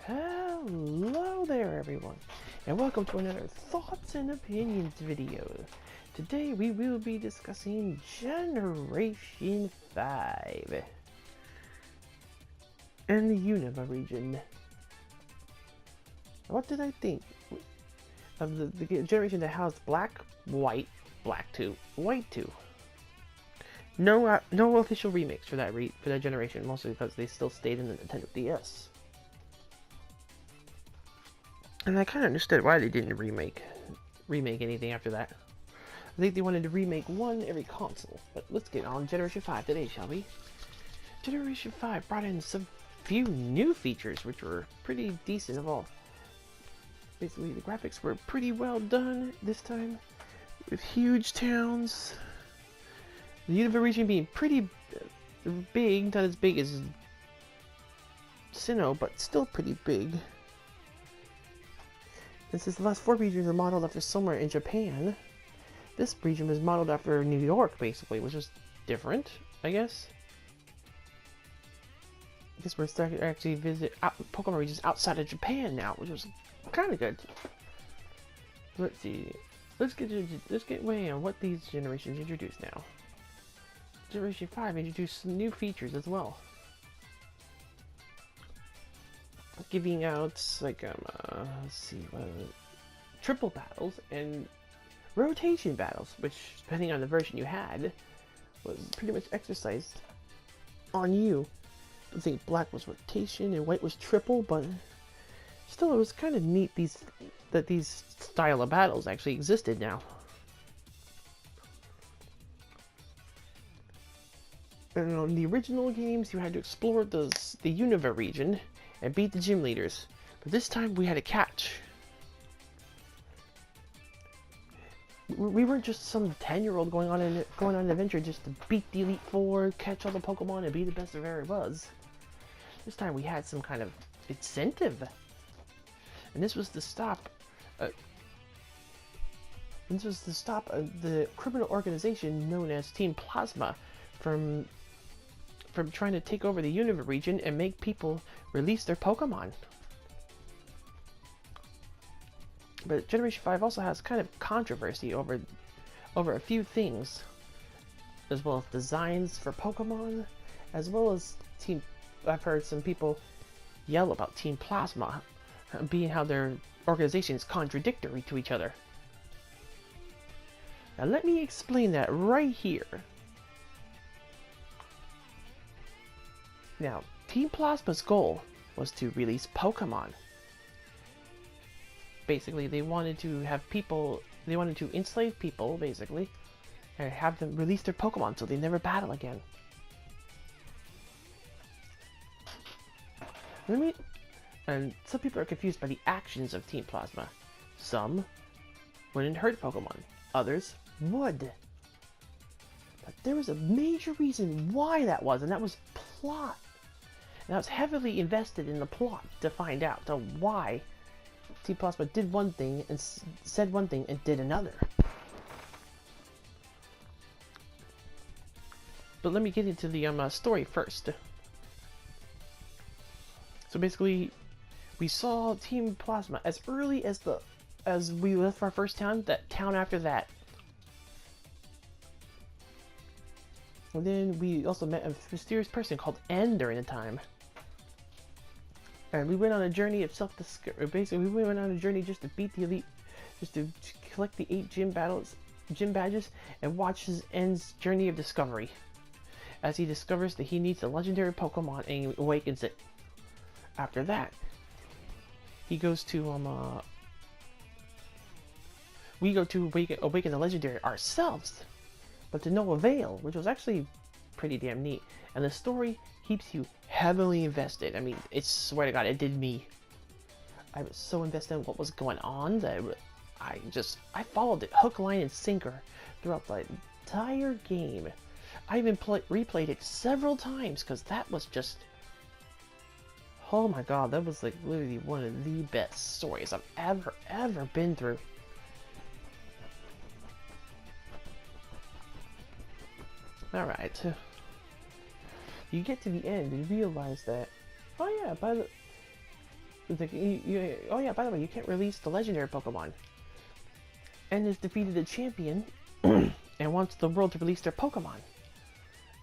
Hello there everyone, and welcome to another Thoughts and Opinions video. Today we will be discussing Generation 5 and the Unova region. What did I think of the generation that housed black, white, black 2, white 2? No official remakes for that generation, mostly because they still stayed in the Nintendo DS. And I kind of understood why they didn't remake anything after that. I think they wanted to remake one every console. But let's get on Generation 5 today, shall we? Generation 5 brought in some few new features, which were pretty decent of all. Basically, the graphics were pretty well done this time, with huge towns. The Unova region being pretty big, not as big as Sinnoh, but still pretty big. And since the last 4 regions are modeled after somewhere in Japan, this region was modeled after New York, basically, which is different, I guess. I guess we're starting to actually visit Pokemon regions outside of Japan now, which was kind of good. Let's see. Let's get way on what these generations introduce now. Generation 5 introduced some new features as well, giving out like let's see, triple battles and rotation battles, which depending on the version you had was pretty much exercised on you. I think black was rotation and white was triple, but still it was kind of neat that these style of battles actually existed now. And on the original games, you had to explore the Unova region and beat the gym leaders, but this time we had a catch. We weren't just some 10-year-old going on an adventure just to beat the Elite Four, catch all the Pokemon, and be the best there ever was. This time we had some kind of incentive, and this was to stop. The criminal organization known as Team Plasma from trying to take over the Unova region and make people release their Pokemon. But Generation 5 also has kind of controversy over a few things, as well as designs for Pokemon, as well as I've heard some people yell about Team Plasma, being how their organization is contradictory to each other. Now let me explain that right here. Now, Team Plasma's goal was to release Pokemon. Basically, they wanted to enslave people, basically, and have them release their Pokemon so they never battle again. And some people are confused by the actions of Team Plasma. Some wouldn't hurt Pokemon, others would. But there was a major reason why that was, and that was plot. And I was heavily invested in the plot to find out why Team Plasma did one thing and said one thing and did another. But let me get into the story first. So basically, we saw Team Plasma as early as we left our first town, that town after that. And then we also met a mysterious person called N during the time. And we went on a journey of self-discovery. Basically, we went on a journey just to beat the Elite, just to collect the 8 gym badges, and watch his N's journey of discovery, as he discovers that he needs a legendary Pokemon and awakens it. After that, he goes to we go to awaken the legendary ourselves, but to no avail, which was actually pretty damn neat. And the story keeps you heavily invested. I mean, I swear to God, it did me. I was so invested in what was going on that I followed it hook, line, and sinker throughout the entire game. I even replayed it several times because that was just, oh my God, that was like literally one of the best stories I've ever been through. Alright. You get to the end and realize that, oh yeah, It's like, oh yeah, by the way, you can't release the legendary Pokemon. And has defeated the champion and wants the world to release their Pokemon.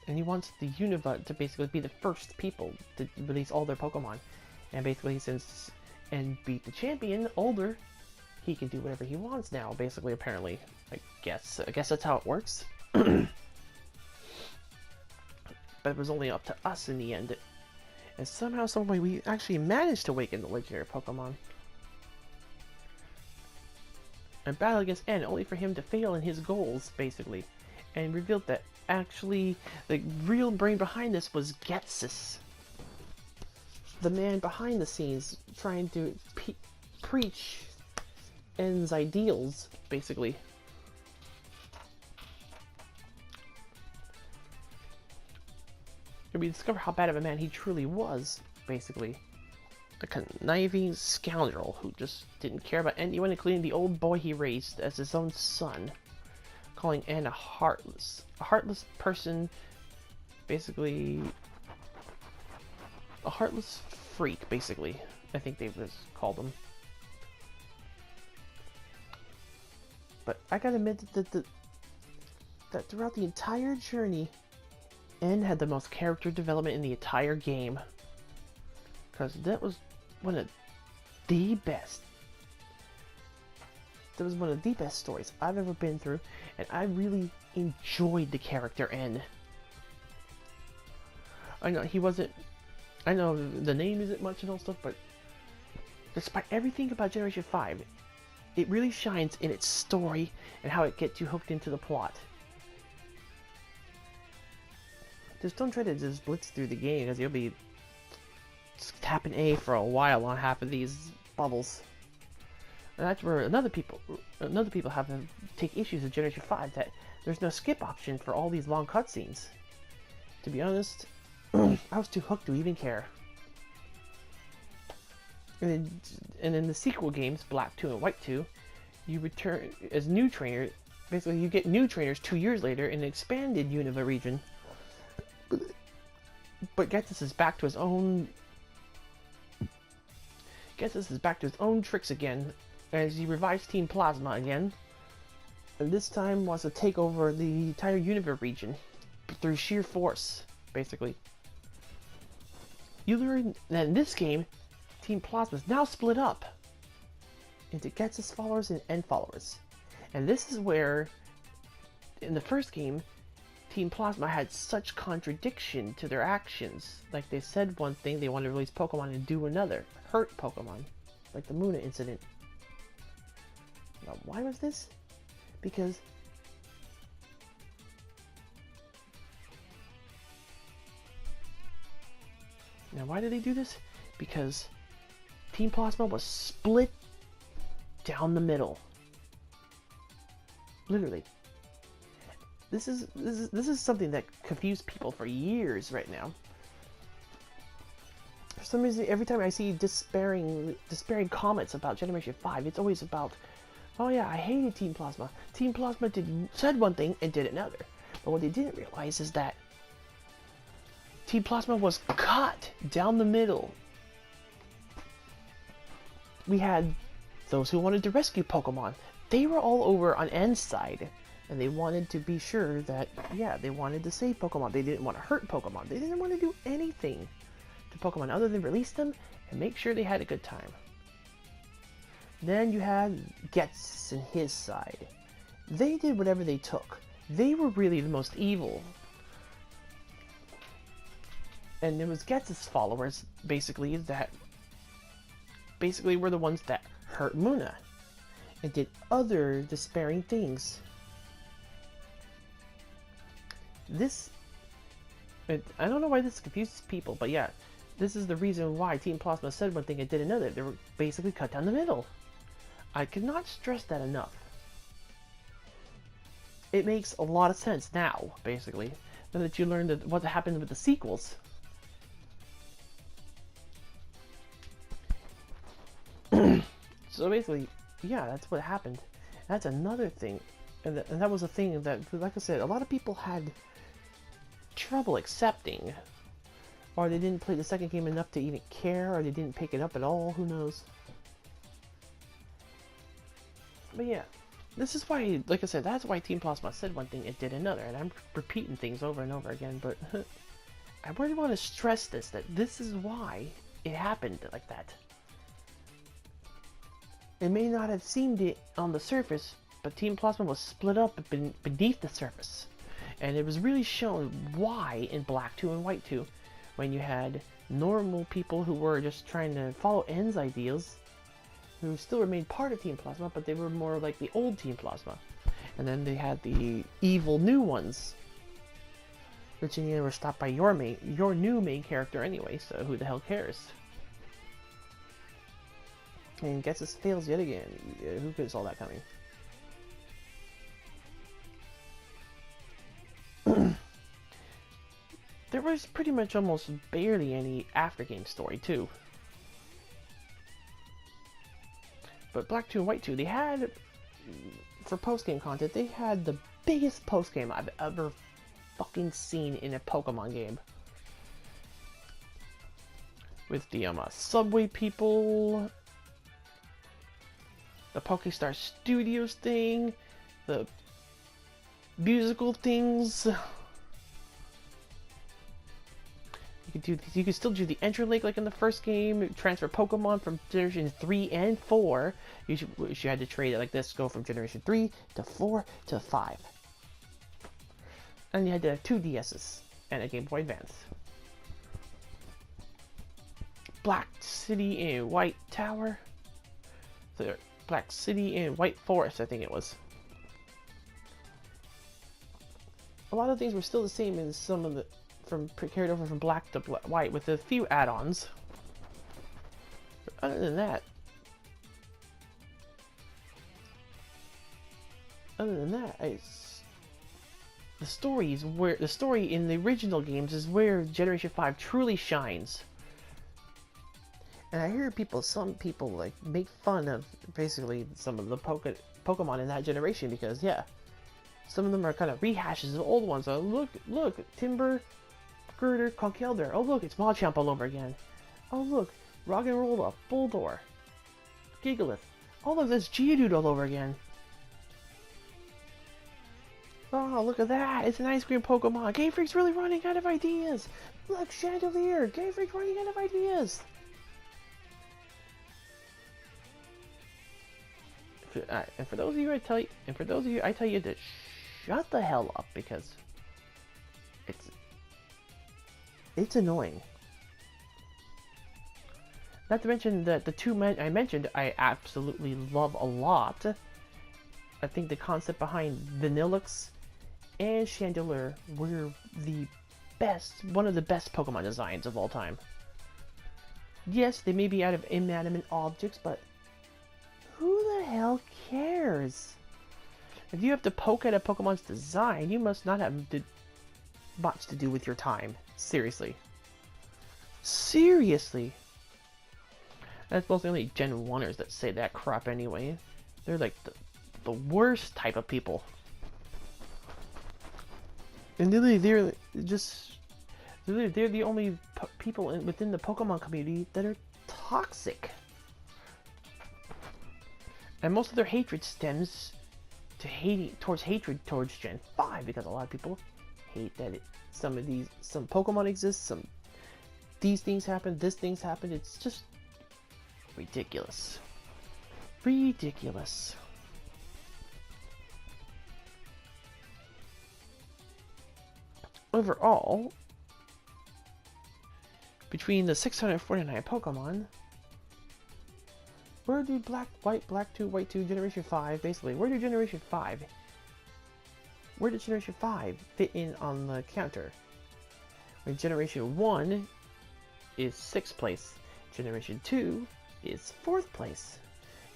And he wants the Unova to basically be the first people to release all their Pokemon. And basically, since and beat the champion older, he can do whatever he wants now. Basically, apparently, I guess that's how it works. But it was only up to us in the end. And somehow, some way, we actually managed to awaken the legendary Pokemon. And battle against N, only for him to fail in his goals, basically. And revealed that actually the real brain behind this was Getsus. The man behind the scenes trying to preach N's ideals, basically. And we discover how bad of a man he truly was, basically. A conniving scoundrel who just didn't care about anyone, including the old boy he raised as his own son. Calling N a heartless person, basically a heartless freak, basically. I think they just called him. But I gotta admit that throughout the entire journey, N had the most character development in the entire game. Because that was one of the best. That was one of the best stories I've ever been through, and I really enjoyed the character N. I know he wasn't. I know the name isn't much and all stuff, but despite everything about Generation 5, it really shines in its story and how it gets you hooked into the plot. Just don't try to just blitz through the game, because you'll be tapping A for a while on half of these bubbles. And that's where another people have to take issues with Generation 5, that there's no skip option for all these long cutscenes. To be honest, I was too hooked to even care. And in the sequel games, Black 2 and White 2, you return as new trainer. Basically, you get new trainers 2 years later in an expanded Unova region. But Getsus is back to his own. Getsus is back to his own tricks again, as he revives Team Plasma again, and this time wants to take over the entire Unova region through sheer force, basically. You learn that in this game, Team Plasma is now split up into Getsus followers and N followers. And this is where, in the first game, Team Plasma had such contradiction to their actions. Like, they said one thing, they wanted to release Pokemon, and do another. Hurt Pokemon. Like the Muna incident. Now, why was this? Because now, why did they do this? Because Team Plasma was split down the middle. Literally. This is something that confused people for years right now. For some reason, every time I see despairing comments about Generation 5, it's always about, oh yeah, I hated Team Plasma. Team Plasma said one thing and did another. But what they didn't realize is that Team Plasma was cut down the middle. We had those who wanted to rescue Pokemon. They were all over on N's side. And they wanted to be sure that, yeah, they wanted to save Pokemon. They didn't want to hurt Pokemon. They didn't want to do anything to Pokemon other than release them and make sure they had a good time. Then you had Getsus and his side. They did whatever they took. They were really the most evil. And it was Getsus' followers, basically, that were the ones that hurt Muna and did other despairing things. I don't know why this confuses people, but yeah, this is the reason why Team Plasma said one thing and did another. They were basically cut down the middle. I cannot stress that enough. It makes a lot of sense now, basically, now that you learned what happened with the sequels. So basically, yeah, that's what happened. That's another thing, and that was a thing that, like I said, a lot of people had trouble accepting. Or they didn't play the second game enough to even care, or they didn't pick it up at all, who knows. But yeah, this is why, like I said, that's why Team Plasma said one thing, it did another, and I'm repeating things over and over again, but I really want to stress this, that this is why it happened like that. It may not have seemed it on the surface, but Team Plasma was split up beneath the surface. And it was really shown why in Black 2 and White 2, when you had normal people who were just trying to follow N's ideals, who still remained part of Team Plasma, but they were more like the old Team Plasma. And then they had the evil new ones, which in the end were stopped by your new main character anyway, so who the hell cares? And Getsus fails yet again. Who could have saw that coming? There was pretty much almost barely any after-game story, too. But Black 2 and White 2, they had, for post-game content, they had the biggest post-game I've ever fucking seen in a Pokemon game. With the Subway people, the Pokestar Studios thing, the musical things. You could still do the entry link like in the first game, transfer Pokemon from Generation 3 and 4. You had to trade it like this, go from Generation 3 to 4 to 5. And you had to have 2 DSs and a Game Boy Advance. Black City and White Tower. So, Black City and White Forest, I think it was. A lot of things were still the same as some of the carried over from Black to White, with a few add-ons. Other than that, the story in the original games is where Generation 5 truly shines. And I hear some people like make fun of basically some of the Pokemon in that generation, because yeah, some of them are kind of rehashes of old ones. Oh, look, Timber, Girder, Conkeldurr. Oh look, it's Machamp all over again. Oh look, Roggenrola, Bulldor, Gigalith. Oh look, that's Geodude all over again. Oh, look at that! It's an ice cream Pokemon. Game Freak's really running out of ideas. Look, Chandelier. Game Freak's running out of ideas. And for those of you, I tell you to shut the hell up, because it's annoying. Not to mention that the two men I mentioned, I absolutely love a lot. I think the concept behind Vanillix and Chandelure were one of the best Pokemon designs of all time. Yes, they may be out of inanimate objects, but who the hell cares? If you have to poke at a Pokemon's design, you must not have much to do with your time. Seriously. Seriously. That's both the only Gen 1ers that say that crap anyway. They're like the worst type of people. And literally, they're the only people within the Pokemon community that are toxic. And most of their hatred stems to hatred towards Gen 5, because a lot of people hate that some Pokemon exist, these things happen, this things happen. It's just ridiculous. Ridiculous. Overall, between the 649 Pokemon, where do Black 2, White 2, Generation 5, basically, where did Generation 5 fit in on the counter? Where Generation 1 is 6th place, Generation 2 is 4th place,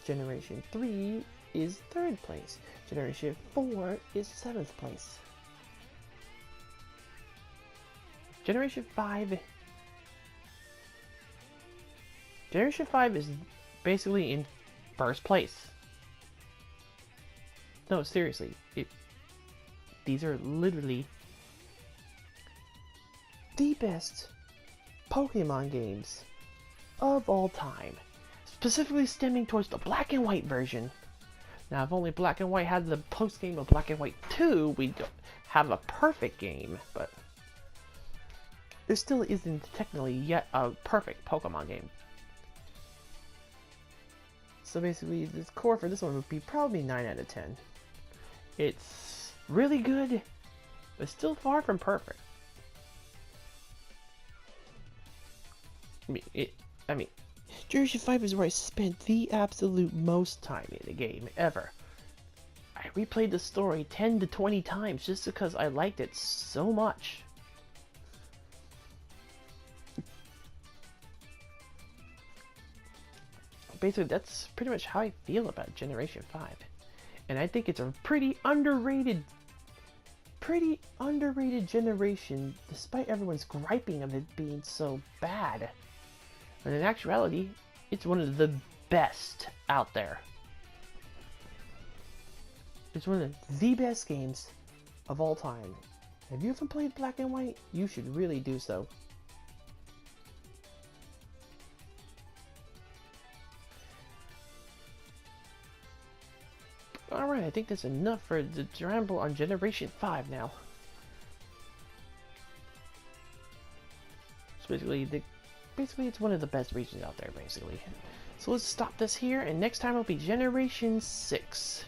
Generation 3 is 3rd place, Generation 4 is 7th place. Generation 5 is basically in 1st place. No, seriously. These are literally the best Pokemon games of all time, specifically stemming towards the black and white version. Now, if only Black and White had the post-game of Black and White 2, we'd have a perfect game, but there still isn't technically yet a perfect Pokemon game. So basically, the score for this one would be probably 9 out of 10. It's really good, but still far from perfect. I mean, Generation 5 is where I spent the absolute most time in the game ever. I replayed the story 10 to 20 times just because I liked it so much. Basically, that's pretty much how I feel about Generation 5. And I think it's a pretty underrated generation, despite everyone's griping of it being so bad. But in actuality, it's one of the best out there. It's one of the best games of all time. If you haven't played Black and White, you should really do so. Alright, I think that's enough for the ramble on Generation 5 now. So basically it's one of the best regions out there, basically. So let's stop this here, and next time it'll be Generation 6.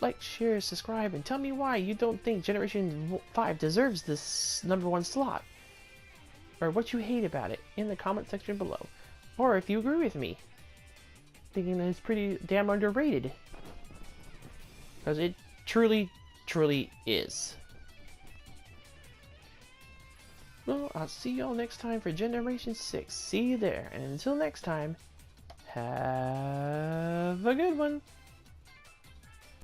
Like, share, subscribe, and tell me why you don't think Generation 5 deserves this #1 slot. Or what you hate about it in the comment section below. Or if you agree with me, thinking that it's pretty damn underrated. Because it truly, truly is. Well, I'll see y'all next time for Generation 6. See you there. And until next time, have a good one.